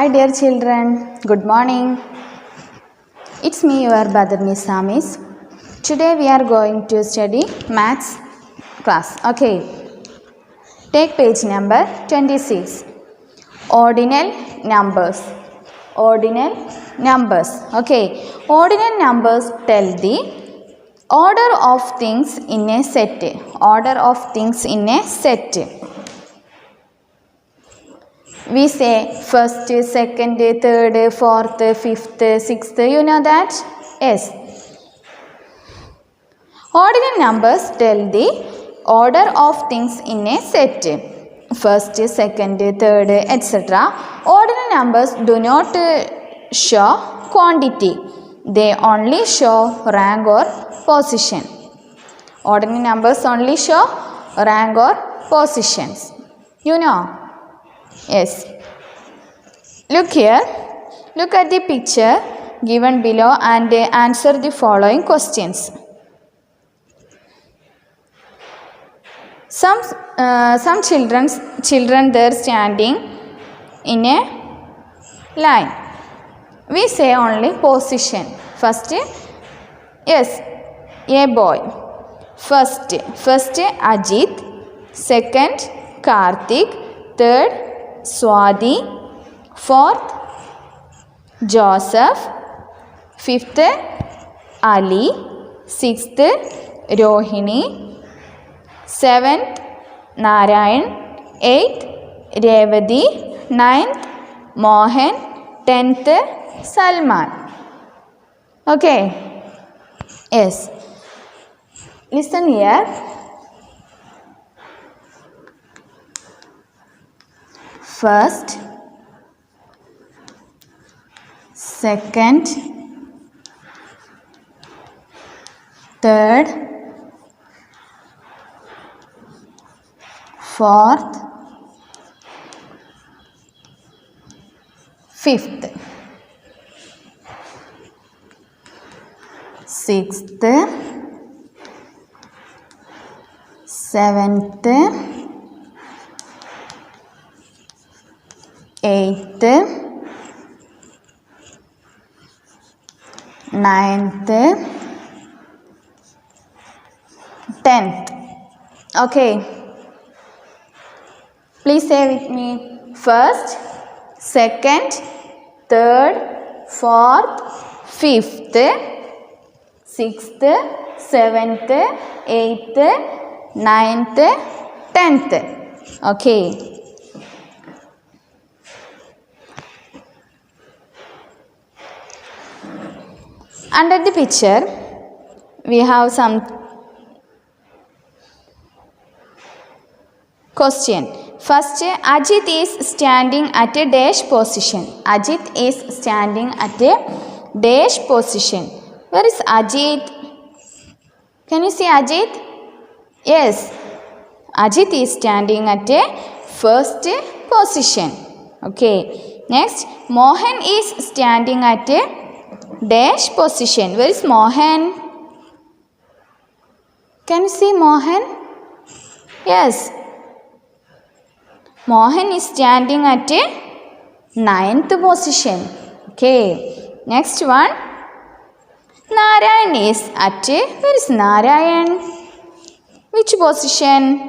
Hi dear children, good morning. It's me your brother Miss Samis. Today we are going to study maths class. Okay, take page number 26. Ordinal numbers. Ordinal numbers. Okay, ordinal numbers tell the order of things in a set. Order of things in a set. We say first, second, third, fourth, fifth, sixth. You know that? Yes. Ordinal numbers tell the order of things in a set. First, second, third, etc. Ordinal numbers do not show quantity. They only show rank or position. Ordinal numbers only show rank or positions. You know? Yes. Look here. Look at the picture given below and answer the following questions. Some children there standing in a line. We say only position. First, yes, a boy. First Ajit. Second Karthik. Third Swati, fourth Joseph, fifth Ali, sixth Rohini, seventh Narayan, eighth Revati, ninth Mohan, 10th Salman. Okay, yes, listen here. First, second, third, fourth, fifth, sixth, seventh, eighth, ninth, 10th. Okay. Please say with me. First, second, third, fourth, fifth, sixth, seventh, eighth, ninth, 10th. Okay. Under the picture, we have some question. First, Ajit is standing at a dash position. Ajit is standing at a dash position. Where is Ajit? Can you see Ajit? Yes. Ajit is standing at a first position. Okay. Next, Mohan is standing at a dash position. Where is Mohan? Can you see Mohan? Yes. Mohan is standing at a 9th position. Okay. Next one. Narayan is at a, where is Narayan? Which position?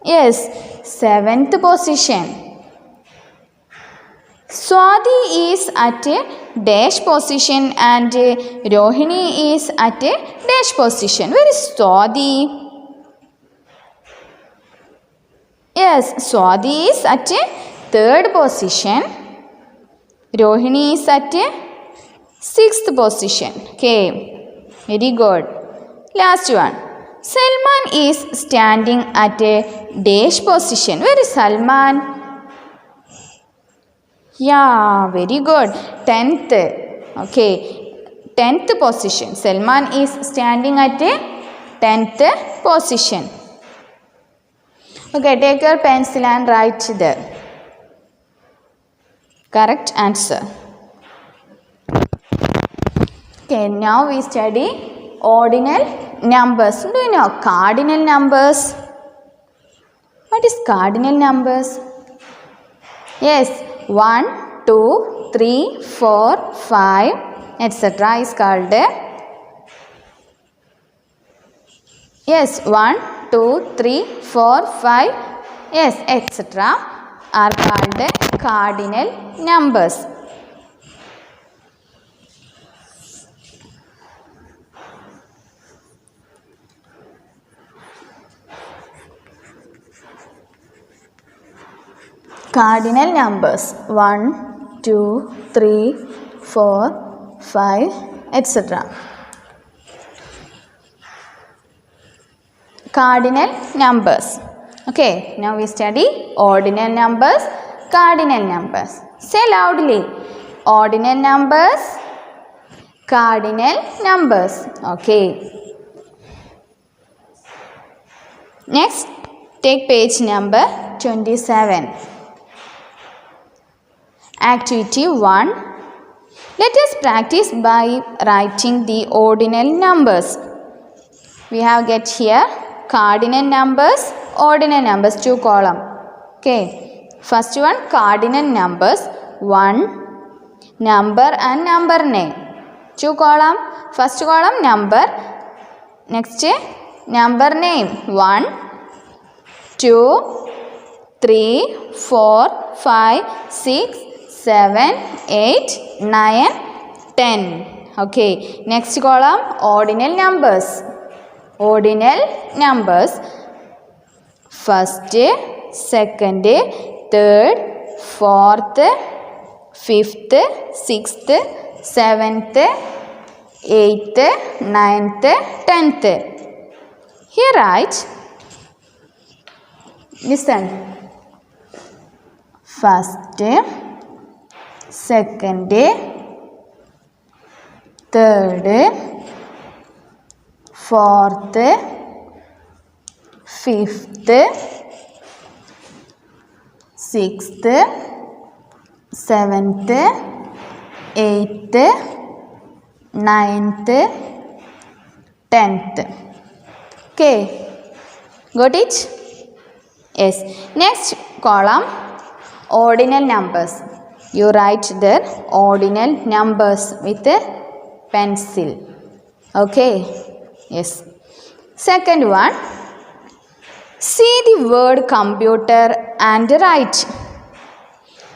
Yes, 7th position. Swati is at a dash position and Rohini is at a dash position. Where is Swati? Yes, Swati is at a 3rd position. Rohini is at a 6th position. Okay, very good. Last one. Salman is standing at a dash position. Where is Salman? Yeah, very good. 10th. Okay, 10th position. Salman is standing at a 10th position. Okay, take your pencil and write the correct answer. Okay, now we study ordinal numbers. Do you know cardinal numbers? What is cardinal numbers? Yes, 1, 2, 3, 4, 5, etc. is called. Yes, 1, 2, 3, 4, 5, yes, etc. are called cardinal numbers. Cardinal numbers 1, 2, 3, 4, 5, etc. Cardinal numbers. Okay, now we study ordinal numbers, cardinal numbers. Say loudly. Ordinal numbers, cardinal numbers. Okay. Next, take page number 27. Activity 1. Let us practice by writing the ordinal numbers. We have get here cardinal numbers, ordinal numbers, 2 column. Okay. First one, cardinal numbers 1, number and number name. 2 column. First column number. Next number name 1, 2, 3, 4, 5, 6, 7, 8, 9, 10. Okay. Next column ordinal numbers. Ordinal numbers. First, second, third, fourth, fifth, sixth, seventh, eighth, ninth, 10th. Here write. Listen. First, second, third, fourth, fifth, sixth, seventh, eighth, ninth, 10th. Okay, got it? Yes. Next column ordinal numbers. You write the ordinal numbers with a pencil. Okay. Yes. Second one. See the word computer and write.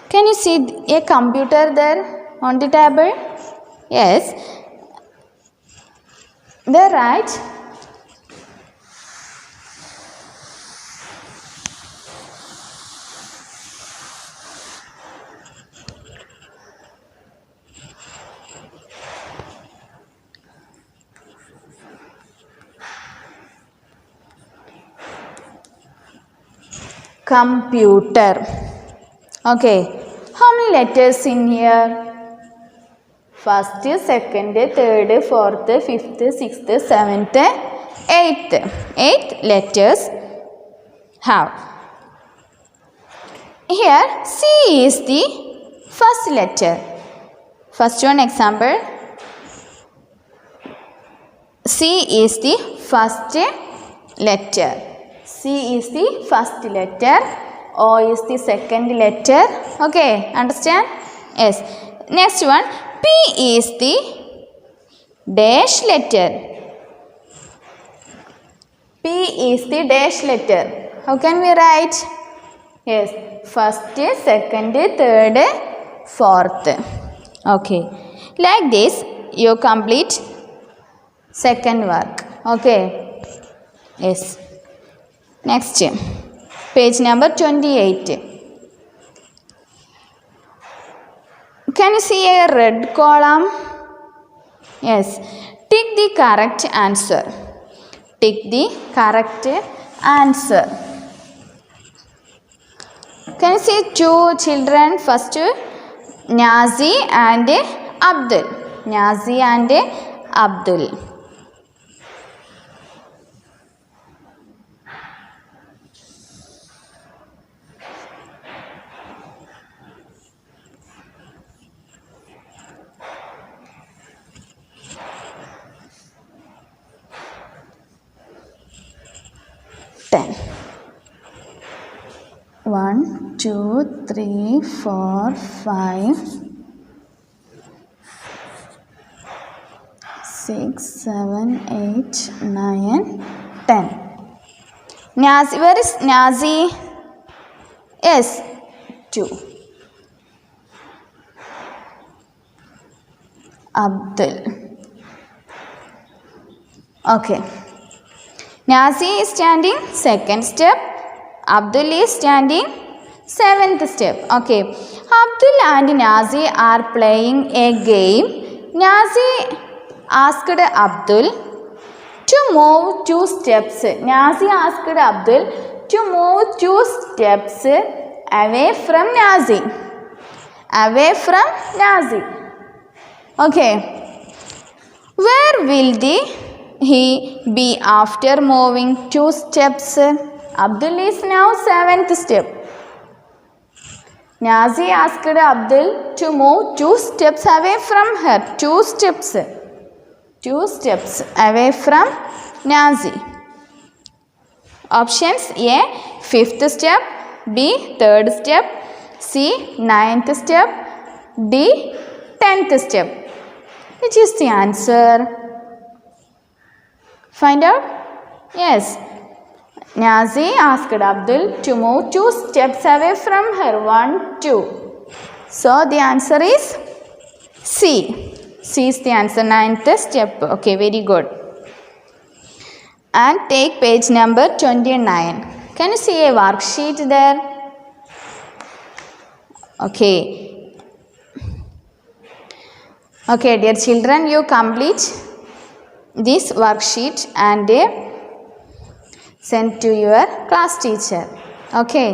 Can you see a computer there on the table? Yes. There write. Computer. Okay. How many letters in here? First, second, third, fourth, fifth, sixth, seventh, eighth. 8 letters have. Here, C is the first letter. First one example. C is the first letter. C is the first letter. O is the second letter. Okay, understand? Yes. Next one, P is the dash letter. P is the dash letter. How can we write? Yes, first, second, third, fourth. Okay. Like this, you complete second work. Okay. Yes. Next, page number 28. Can you see a red column? Yes. Tick the correct answer. Tick the correct answer. Can you see 2 children? First, Nazi and Abdul. Nazi and Abdul. Ten. 1, 2, 3, 4, 5, 6, 7, 8, 9, 10. Nazi, where is Nazi? Yes, 2. Abdul. Okay. Nazi is standing second step. Abdul is standing seventh step. Okay. Abdul and Nazi are playing a game. Nazi asked Abdul to move 2 steps. Nazi asked Abdul to move 2 steps away from Nazi. Away from Nazi. Okay. Where will he be after moving 2 steps? Abdul is now 7th step. Nazi asked Abdul to move 2 steps away from her. 2 steps. 2 steps away from Nazi. Options: A, 5th step, B, 3rd step, C, 9th step, D, 10th step. Which is the answer? Find out? Yes. Nazi asked Abdul to move 2 steps away from her. 1, 2. So the answer is C. C is the answer. 9th step. Okay, very good. And take page number 29. Can you see a worksheet there? Okay. Okay, dear children, you complete this worksheet and send to your class teacher. Okay.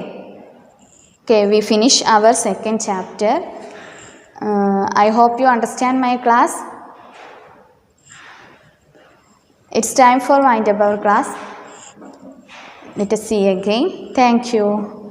Okay, we finish our second chapter. I hope you understand my class. It's time for wind up our class. Let us see again. Thank you.